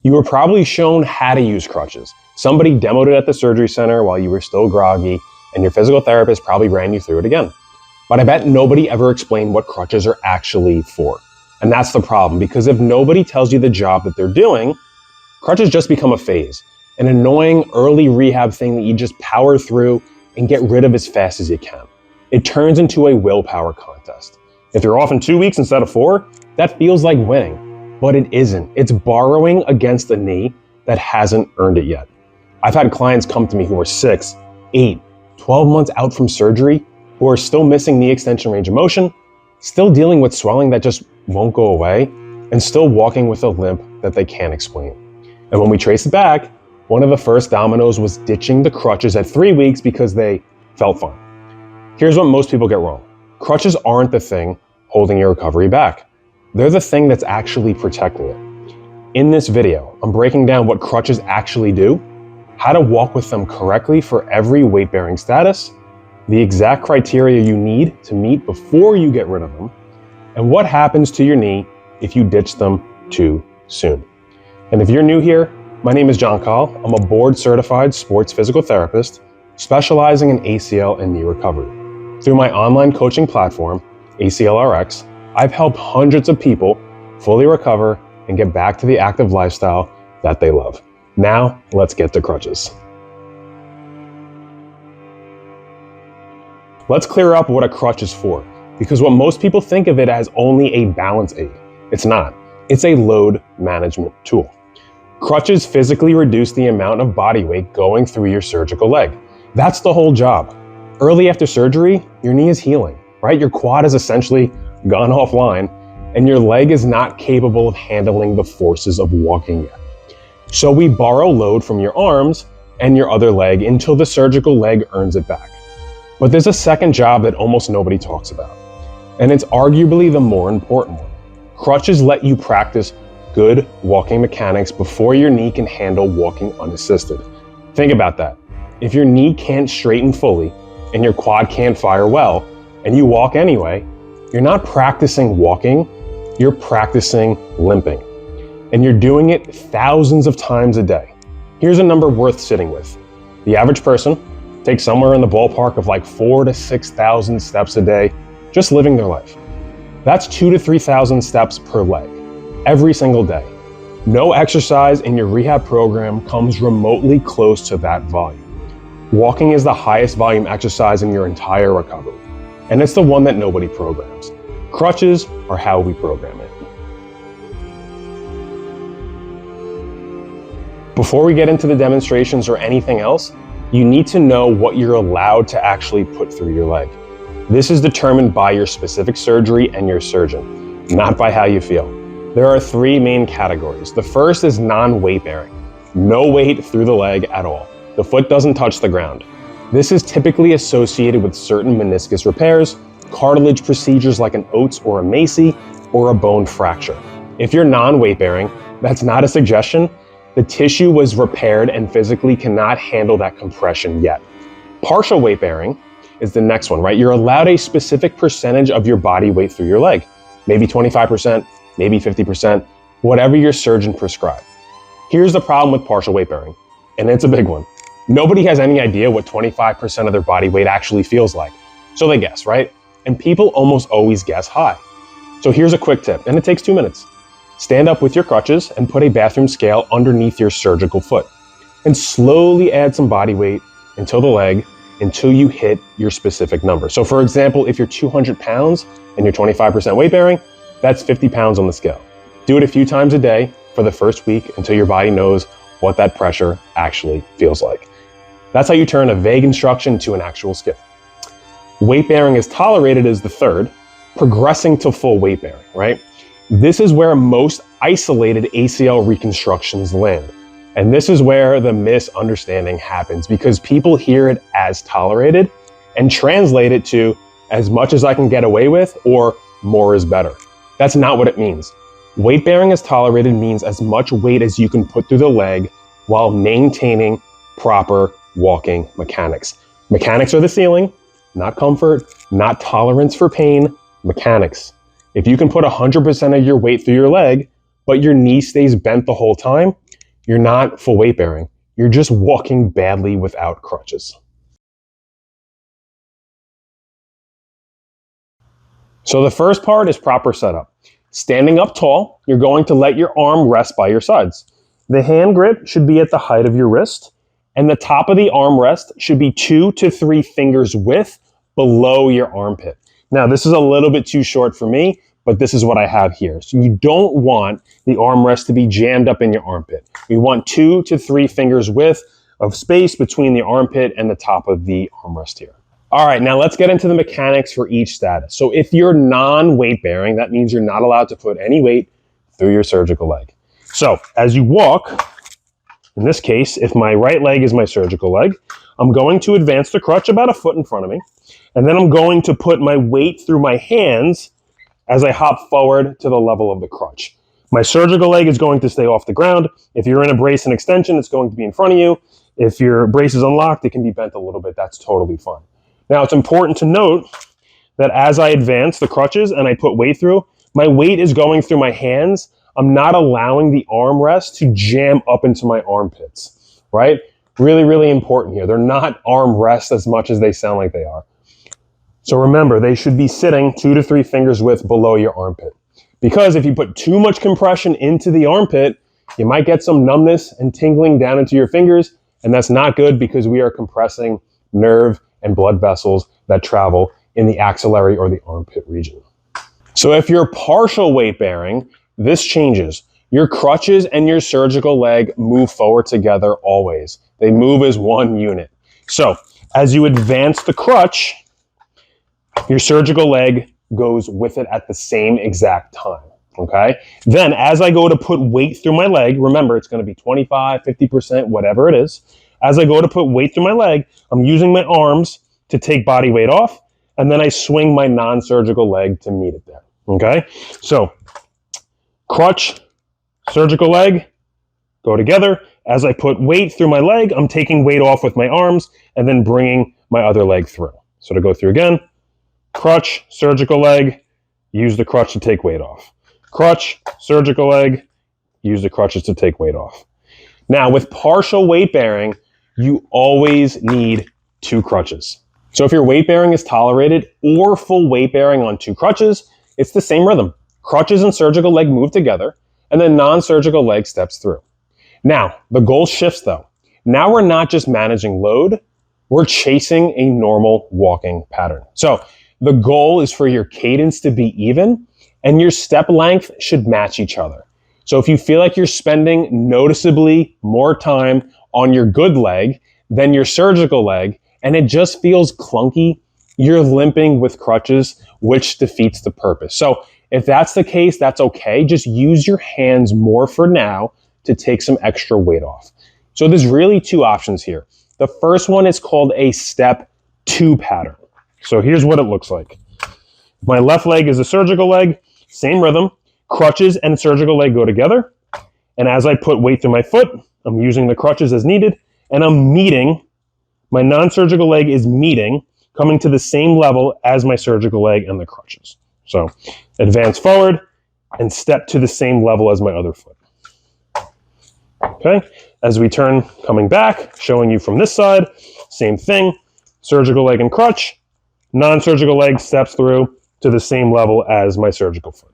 You were probably shown how to use crutches. Somebody demoed it at the surgery center while you were still groggy, and your physical therapist probably ran you through it again. But I bet nobody ever explained what crutches are actually for. And that's the problem, because if nobody tells you the job that they're doing, crutches just become a phase, an annoying early rehab thing that you just power through and get rid of as fast as you can. It turns into a willpower contest. If you're off in 2 weeks instead of 4, that feels like winning. But it isn't. It's borrowing against a knee that hasn't earned it yet. I've had clients come to me who are 6, 8, 12 months out from surgery, who are still missing knee extension range of motion, still dealing with swelling that just won't go away, and still walking with a limp that they can't explain. And when we trace it back, one of the first dominoes was ditching the crutches at 3 weeks because they felt fine. Here's what most people get wrong. Crutches aren't the thing holding your recovery back. They're the thing that's actually protecting it. In this video, I'm breaking down what crutches actually do, how to walk with them correctly for every weight-bearing status, the exact criteria you need to meet before you get rid of them, and what happens to your knee if you ditch them too soon. And if you're new here, my name is John Kahl. I'm a board-certified sports physical therapist specializing in ACL and knee recovery. Through my online coaching platform, ACLRX, I've helped hundreds of people fully recover and get back to the active lifestyle that they love. Now, let's get to crutches. Let's clear up what a crutch is for, because what most people think of it as only a balance aid. It's not. It's a load management tool. Crutches physically reduce the amount of body weight going through your surgical leg. That's the whole job. Early after surgery, your knee is healing, right? Your quad is essentially gone offline, and your leg is not capable of handling the forces of walking yet. So we borrow load from your arms and your other leg until the surgical leg earns it back. But there's a second job that almost nobody talks about, and it's arguably the more important one. Crutches let you practice good walking mechanics before your knee can handle walking unassisted. Think about that. If your knee can't straighten fully and your quad can't fire well, and you walk anyway, you're not practicing walking, you're practicing limping. And you're doing it thousands of times a day. Here's a number worth sitting with. The average person takes somewhere in the ballpark of like 4,000 to 6,000 steps a day, just living their life. That's 2,000 to 3,000 steps per leg, every single day. No exercise in your rehab program comes remotely close to that volume. Walking is the highest volume exercise in your entire recovery, and it's the one that nobody programs. Crutches are how we program it. Before we get into the demonstrations or anything else, you need to know what you're allowed to actually put through your leg. This is determined by your specific surgery and your surgeon, not by how you feel. There are 3 main categories. The first is non-weight bearing. No weight through the leg at all. The foot doesn't touch the ground. This is typically associated with certain meniscus repairs, cartilage procedures like an Oates or a Macy, or a bone fracture. If you're non-weight bearing, that's not a suggestion. The tissue was repaired and physically cannot handle that compression yet. Partial weight bearing is the next one, right? You're allowed a specific percentage of your body weight through your leg. Maybe 25%, maybe 50%, whatever your surgeon prescribed. Here's the problem with partial weight bearing, and it's a big one. Nobody has any idea what 25% of their body weight actually feels like. So they guess, right? And people almost always guess high. So here's a quick tip, and it takes 2 minutes. Stand up with your crutches and put a bathroom scale underneath your surgical foot. And slowly add some body weight until the leg, until you hit your specific number. So for example, if you're 200 pounds and you're 25% weight bearing, that's 50 pounds on the scale. Do it a few times a day for the first week until your body knows what that pressure actually feels like. That's how you turn a vague instruction to an actual skill. Weight bearing is tolerated as the third, progressing to full weight bearing, right? This is where most isolated ACL reconstructions land. And this is where the misunderstanding happens, because people hear it as tolerated and translate it to as much as I can get away with or more is better. That's not what it means. Weight bearing as tolerated means as much weight as you can put through the leg while maintaining proper walking mechanics. Mechanics are the ceiling, not comfort, not tolerance for pain, mechanics. If you can put 100% of your weight through your leg, but your knee stays bent the whole time, you're not full weight bearing. You're just walking badly without crutches. So the first part is proper setup. Standing up tall, you're going to let your arm rest by your sides. The hand grip should be at the height of your wrist, and the top of the armrest should be 2 to 3 fingers width below your armpit. Now, this is a little bit too short for me, but this is what I have here. So you don't want the armrest to be jammed up in your armpit. You want 2 to 3 fingers width of space between the armpit and the top of the armrest here. All right, now let's get into the mechanics for each status. So if you're non-weight bearing, that means you're not allowed to put any weight through your surgical leg. So as you walk, in this case, if my right leg is my surgical leg, I'm going to advance the crutch about a foot in front of me, and then I'm going to put my weight through my hands as I hop forward to the level of the crutch. My surgical leg is going to stay off the ground. If you're in a brace and extension, it's going to be in front of you. If your brace is unlocked, it can be bent a little bit. That's totally fine. Now, it's important to note that as I advance the crutches and I put weight through, my weight is going through my hands. I'm not allowing the armrest to jam up into my armpits, right? Really, really important here. They're not armrests as much as they sound like they are. So remember, they should be sitting 2 to 3 fingers width below your armpit. Because if you put too much compression into the armpit, you might get some numbness and tingling down into your fingers, and that's not good because we are compressing nerve and blood vessels that travel in the axillary or the armpit region. So if you're partial weight bearing, this changes. Your crutches and your surgical leg move forward together always. They move as one unit. So as you advance the crutch, your surgical leg goes with it at the same exact time, okay? Then as I go to put weight through my leg, remember it's gonna be 25, 50%, whatever it is. As I go to put weight through my leg, I'm using my arms to take body weight off, and then I swing my non-surgical leg to meet it there, okay? So crutch, surgical leg, go together. As I put weight through my leg, I'm taking weight off with my arms and then bringing my other leg through. So to go through again, crutch, surgical leg, use the crutch to take weight off. Crutch, surgical leg, use the crutches to take weight off. Now with partial weight bearing, you always need 2 crutches. So if your weight bearing is tolerated or full weight bearing on 2 crutches, it's the same rhythm. Crutches and surgical leg move together, and then non-surgical leg steps through. Now, the goal shifts though. Now we're not just managing load, we're chasing a normal walking pattern. So the goal is for your cadence to be even, and your step length should match each other. So if you feel like you're spending noticeably more time on your good leg than your surgical leg, and it just feels clunky, you're limping with crutches, which defeats the purpose. So if that's the case, that's okay. Just use your hands more for now to take some extra weight off. So there's really 2 options here. The first one is called a step 2 pattern. So here's what it looks like. My left leg is a surgical leg, same rhythm. Crutches and surgical leg go together. And as I put weight through my foot, I'm using the crutches as needed, and I'm meeting, my non-surgical leg is meeting, coming to the same level as my surgical leg and the crutches. So advance forward and step to the same level as my other foot. Okay, as we turn, coming back, showing you from this side, same thing, surgical leg and crutch, non-surgical leg steps through to the same level as my surgical foot.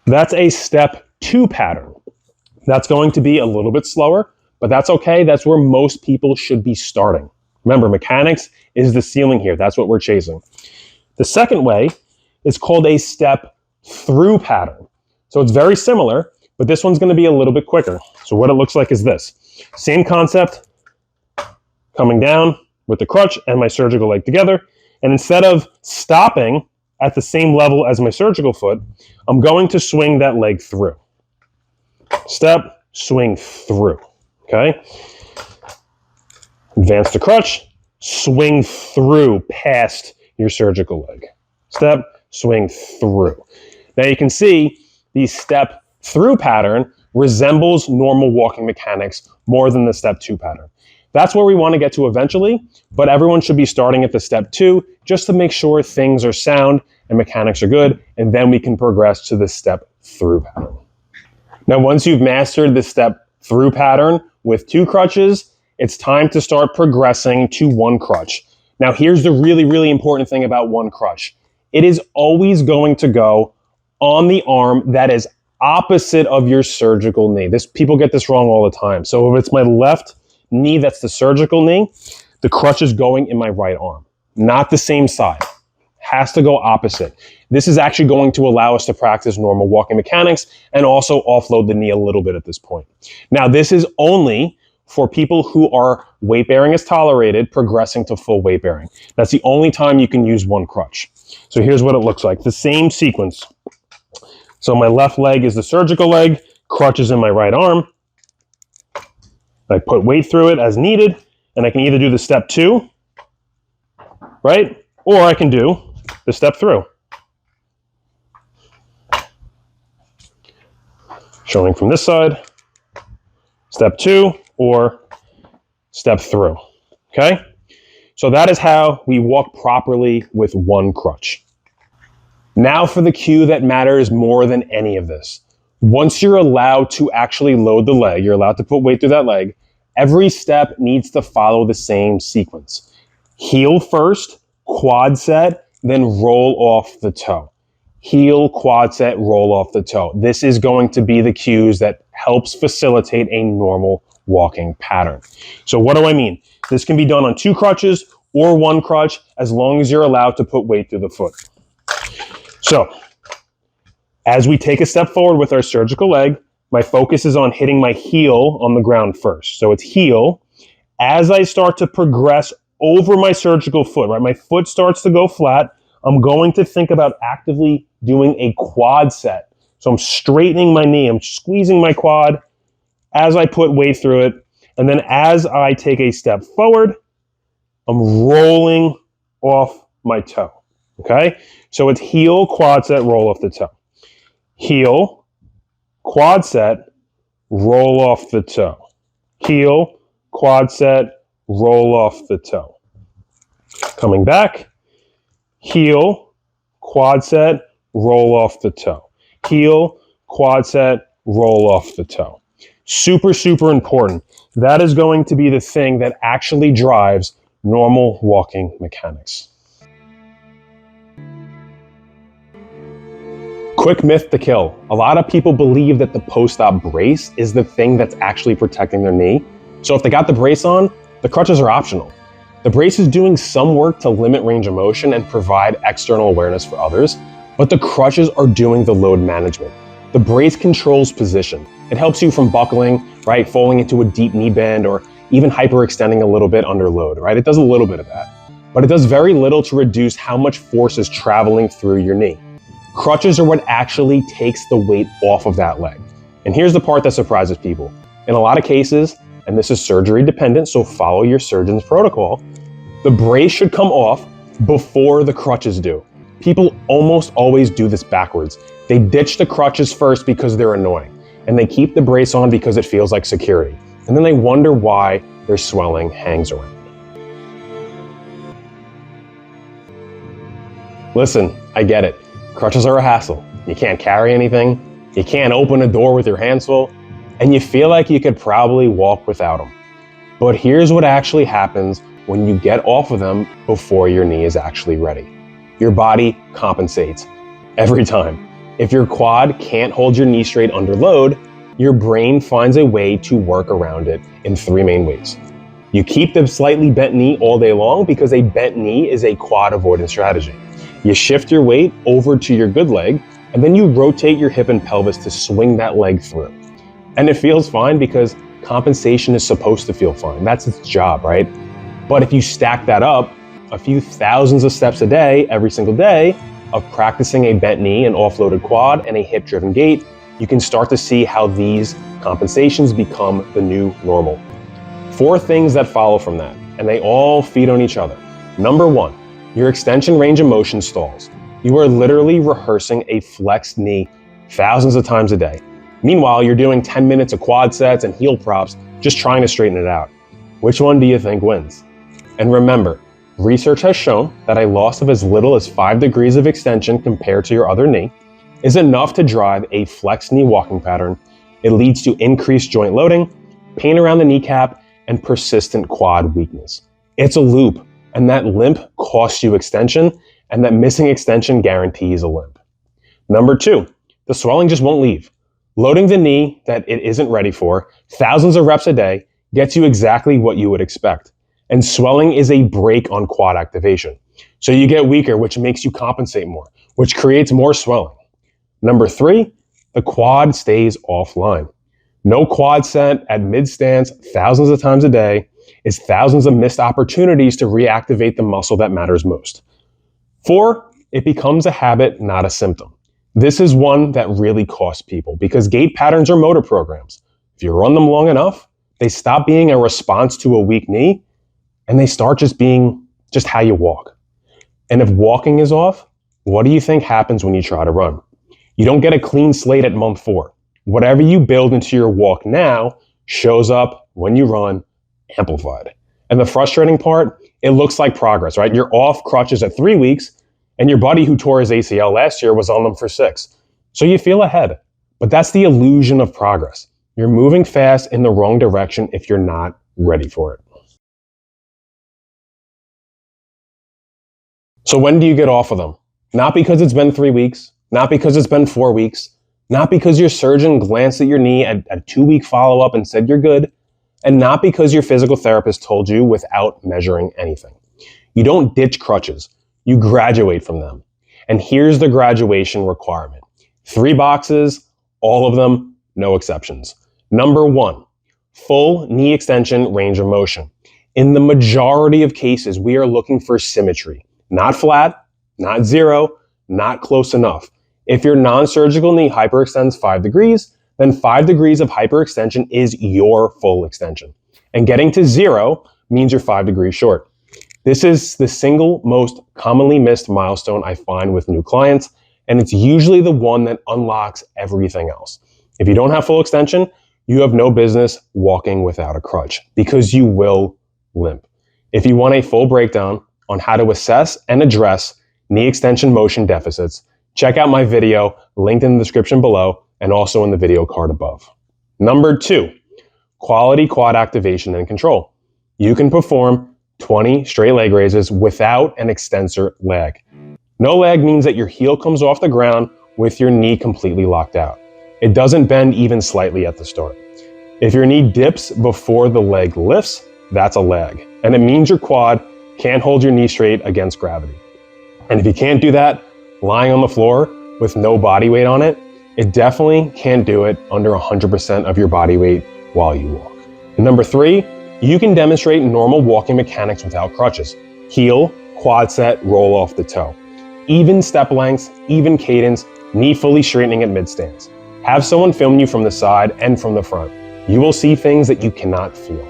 That's a step 2 pattern. That's going to be a little bit slower, but that's okay. That's where most people should be starting. Remember, mechanics is the ceiling here. That's what we're chasing. The second way is called a step through pattern. So it's very similar, but this one's going to be a little bit quicker. So what it looks like is this. Same concept, coming down with the crutch and my surgical leg together. And instead of stopping at the same level as my surgical foot, I'm going to swing that leg through. Step, swing through, okay? Advance the crutch, swing through past your surgical leg. Step, swing through. Now you can see the step through pattern resembles normal walking mechanics more than the step 2 pattern. That's where we want to get to eventually, but everyone should be starting at the step 2 just to make sure things are sound and mechanics are good, and then we can progress to the step through pattern. Now, once you've mastered the step through pattern with 2 crutches, it's time to start progressing to 1 crutch. Now, here's the really, really important thing about 1 crutch. It is always going to go on the arm that is opposite of your surgical knee. People get this wrong all the time. So if it's my left knee, that's the surgical knee, the crutch is going in my right arm, not the same side. Has to go opposite. This is actually going to allow us to practice normal walking mechanics and also offload the knee a little bit at this point. Now, this is only for people who are weight bearing is tolerated, progressing to full weight bearing. That's the only time you can use 1 crutch. So here's what it looks like. The same sequence. So my left leg is the surgical leg, crutch is in my right arm. I put weight through it as needed, and I can either do the step 2, right? Or I can do the step through. Showing from this side, step 2 or step through, okay? So that is how we walk properly with 1 crutch. Now for the cue that matters more than any of this. Once you're allowed to actually load the leg, you're allowed to put weight through that leg, every step needs to follow the same sequence. Heel first, quad set, then roll off the toe. Heel, quad set, roll off the toe. This is going to be the cues that helps facilitate a normal walking pattern. So what do I mean? This can be done on 2 crutches or 1 crutch as long as you're allowed to put weight through the foot. So as we take a step forward with our surgical leg, my focus is on hitting my heel on the ground first. So it's heel. As I start to progress over my surgical foot, right? My foot starts to go flat. I'm going to think about actively doing a quad set. So I'm straightening my knee. I'm squeezing my quad as I put weight through it. And then as I take a step forward, I'm rolling off my toe. Okay? So it's heel, quad set, roll off the toe. Heel, quad set, roll off the toe. Heel, quad set, roll off the toe. Coming back, heel, quad set, roll off the toe. Heel, quad set, roll off the toe. Super, super important. That is going to be the thing that actually drives normal walking mechanics. Quick myth to kill. A lot of people believe that the post-op brace is the thing that's actually protecting their knee. So if they got the brace on, the crutches are optional. The brace is doing some work to limit range of motion and provide external awareness for others, but the crutches are doing the load management. The brace controls position. It helps you from buckling, right, falling into a deep knee bend, or even hyperextending a little bit under load, right? It does a little bit of that, but it does very little to reduce how much force is traveling through your knee. Crutches are what actually takes the weight off of that leg. And here's the part that surprises people. In a lot of cases, and this is surgery dependent, so follow your surgeon's protocol, the brace should come off before the crutches do. People almost always do this backwards. They ditch the crutches first because they're annoying, and they keep the brace on because it feels like security. And then they wonder why their swelling hangs around. Listen, I get it. Crutches are a hassle. You can't carry anything. You can't open a door with your hands full. And you feel like you could probably walk without them. But here's what actually happens when you get off of them before your knee is actually ready. Your body compensates every time. If your quad can't hold your knee straight under load, your brain finds a way to work around it in 3 main ways. You keep the slightly bent knee all day long because a bent knee is a quad avoidance strategy. You shift your weight over to your good leg, and then you rotate your hip and pelvis to swing that leg through. And it feels fine because compensation is supposed to feel fine. That's its job, right? But if you stack that up, a few thousands of steps a day, every single day, of practicing a bent knee, an offloaded quad, and a hip-driven gait, you can start to see how these compensations become the new normal. 4 things that follow from that, and they all feed on each other. Number 1, your extension range of motion stalls. You are literally rehearsing a flexed knee thousands of times a day. Meanwhile, you're doing 10 minutes of quad sets and heel props, just trying to straighten it out. Which one do you think wins? And remember, research has shown that a loss of as little as 5 degrees of extension compared to your other knee is enough to drive a flexed knee walking pattern. It leads to increased joint loading, pain around the kneecap, and persistent quad weakness. It's a loop, and that limp costs you extension, and that missing extension guarantees a limp. Number 2, the swelling just won't leave. Loading the knee that it isn't ready for, thousands of reps a day, gets you exactly what you would expect. And swelling is a brake on quad activation. So you get weaker, which makes you compensate more, which creates more swelling. Number 3, the quad stays offline. No quad set at mid-stance thousands of times a day is thousands of missed opportunities to reactivate the muscle that matters most. 4, it becomes a habit, not a symptom. This is one that really costs people because gait patterns are motor programs. If you run them long enough, they stop being a response to a weak knee and they start just being just how you walk. And if walking is off, what do you think happens when you try to run? You don't get a clean slate at month 4. Whatever you build into your walk now shows up when you run amplified. And the frustrating part, it looks like progress, right? You're off crutches at 3 weeks and your buddy who tore his ACL last year was on them for 6. So you feel ahead, but that's the illusion of progress. You're moving fast in the wrong direction if you're not ready for it. So when do you get off of them? Not because it's been 3 weeks, not because it's been 4 weeks, not because your surgeon glanced at your knee at a 2-week follow-up and said you're good, and not because your physical therapist told you without measuring anything. You don't ditch crutches, you graduate from them. And here's the graduation requirement. 3 boxes, all of them, no exceptions. Number 1, full knee extension range of motion. In the majority of cases, we are looking for symmetry. Not flat, not 0, not close enough. If your non-surgical knee hyperextends 5 degrees, then 5 degrees of hyperextension is your full extension. And getting to 0 means you're 5 degrees short. This is the single most commonly missed milestone I find with new clients, and it's usually the one that unlocks everything else. If you don't have full extension, you have no business walking without a crutch because you will limp. If you want a full breakdown on how to assess and address knee extension motion deficits, check out my video linked in the description below and also in the video card above. Number 2, quality quad activation and control. You can perform 20 straight leg raises without an extensor lag. No lag means that your heel comes off the ground with your knee completely locked out. It doesn't bend even slightly at the start. If your knee dips before the leg lifts, that's a lag. And it means your quad can't hold your knee straight against gravity. And if you can't do that lying on the floor with no body weight on it, it definitely can't do it under 100% of your body weight while you walk. And number 3, you can demonstrate normal walking mechanics without crutches. Heel, quad set, roll off the toe. Even step lengths, even cadence, knee fully straightening at mid-stance. Have someone film you from the side and from the front. You will see things that you cannot feel.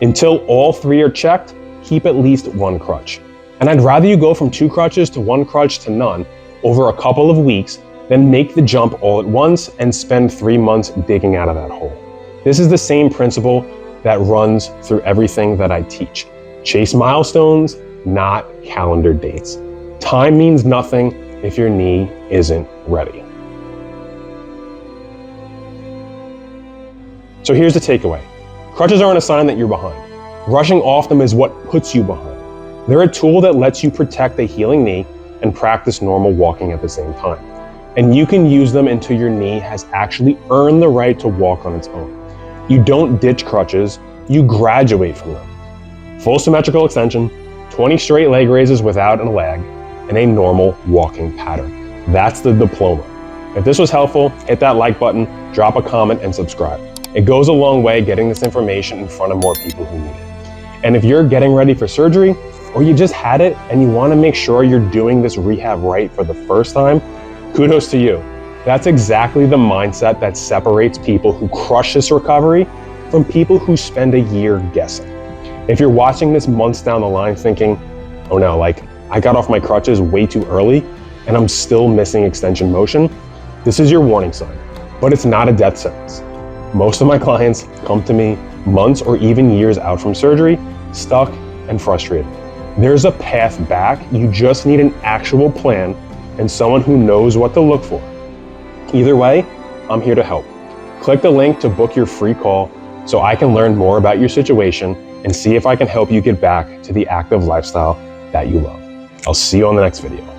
Until all 3 are checked, keep at least 1 crutch. And I'd rather you go from 2 crutches to 1 crutch to none over a couple of weeks than make the jump all at once and spend 3 months digging out of that hole. This is the same principle that runs through everything that I teach. Chase milestones, not calendar dates. Time means nothing if your knee isn't ready. So here's the takeaway. Crutches aren't a sign that you're behind. Rushing off them is what puts you behind. They're a tool that lets you protect a healing knee and practice normal walking at the same time. And you can use them until your knee has actually earned the right to walk on its own. You don't ditch crutches, you graduate from them. Full symmetrical extension, 20 straight leg raises without a lag, and a normal walking pattern. That's the diploma. If this was helpful, hit that like button, drop a comment, and subscribe. It goes a long way getting this information in front of more people who need it. And if you're getting ready for surgery, or you just had it and you want to make sure you're doing this rehab right for the first time, kudos to you. That's exactly the mindset that separates people who crush this recovery from people who spend a year guessing. If you're watching this months down the line thinking, oh no, I got off my crutches way too early and I'm still missing extension motion, this is your warning sign, but it's not a death sentence. Most of my clients come to me months or even years out from surgery, stuck and frustrated. There's a path back. You just need an actual plan and someone who knows what to look for. Either way, I'm here to help. Click the link to book your free call so I can learn more about your situation and see if I can help you get back to the active lifestyle that you love. I'll see you on the next video.